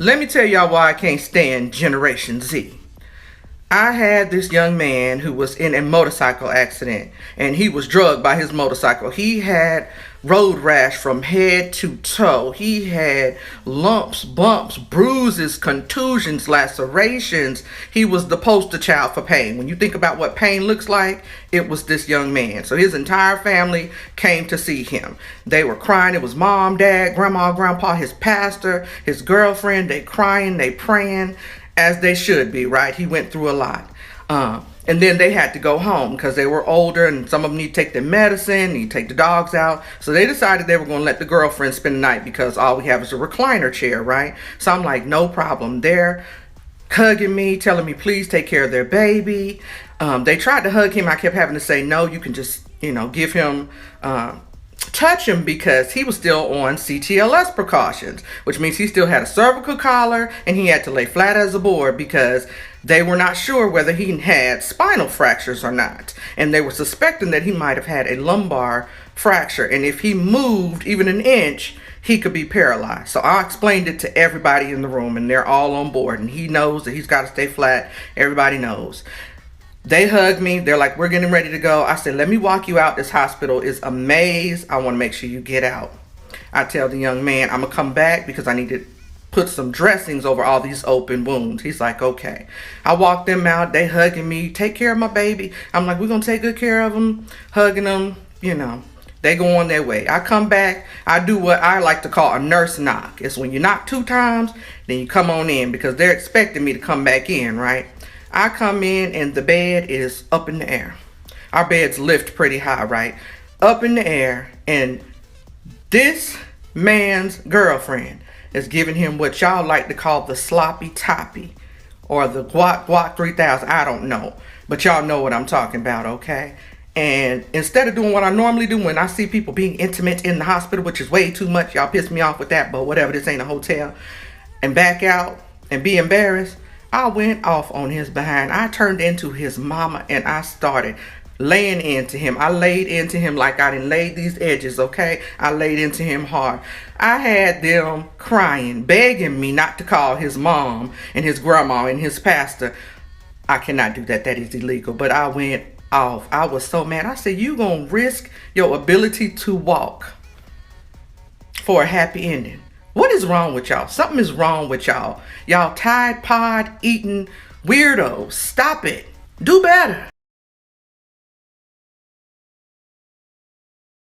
Let me tell y'all why I can't stand Generation Z. I had this young man who was in a motorcycle accident and he was drugged by his motorcycle. He had road rash from head to toe. He had lumps, bumps, bruises, contusions, lacerations. He was the poster child for pain. When you think about what pain looks like, it was this young man. So his entire family came to see him. They were crying. It was mom, dad, grandma, grandpa, his pastor, his girlfriend. They crying, they praying, as they should be, right? He went through a lot. And then they had to go home because they were older and some of them need to take their medicine, need to take the dogs out. So they decided they were going to let the girlfriend spend the night because all we have is a recliner chair, right? So I'm like, no problem. They're hugging me, telling me, please take care of their baby. They tried to hug him. I kept having to say, no, you can just, give him, touch him because he was still on CTLS precautions, which means he still had a cervical collar and he had to lay flat as a board because they were not sure whether he had spinal fractures or not. And they were suspecting that he might have had a lumbar fracture. And if he moved even an inch, he could be paralyzed. So I explained it to everybody in the room and they're all on board. And he knows that he's got to stay flat. Everybody knows. They hugged me. They're like, we're getting ready to go. I said, let me walk you out. This hospital is a maze. I want to make sure you get out. I tell the young man, I'm going to come back because I need to put some dressings over all these open wounds. He's like, okay. I walked them out. They hugging me. Take care of my baby. I'm like, we're going to take good care of them. Hugging them, They go on their way. I come back. I do what I like to call a nurse knock. It's when you knock 2 times, then you come on in because they're expecting me to come back in, right? I come in and the bed is up in the air. Our beds lift pretty high, right? Up in the air. And this man's girlfriend is giving him what y'all like to call the sloppy toppy or the guac 3000. I don't know. But y'all know what I'm talking about, okay? And instead of doing what I normally do when I see people being intimate in the hospital, which is way too much, y'all piss me off with that, but whatever, this ain't a hotel, and back out and be embarrassed, I went off on his behind. I turned into his mama and I started laying into him. I laid into him like I done laid these edges, okay? I laid into him hard. I had them crying, begging me not to call his mom and his grandma and his pastor. I cannot do that. That is illegal. But I went off. I was so mad. I said, you gonna risk your ability to walk for a happy ending? What is wrong with y'all? Something is wrong with y'all. Y'all Tide Pod eating weirdos. Stop it. Do better.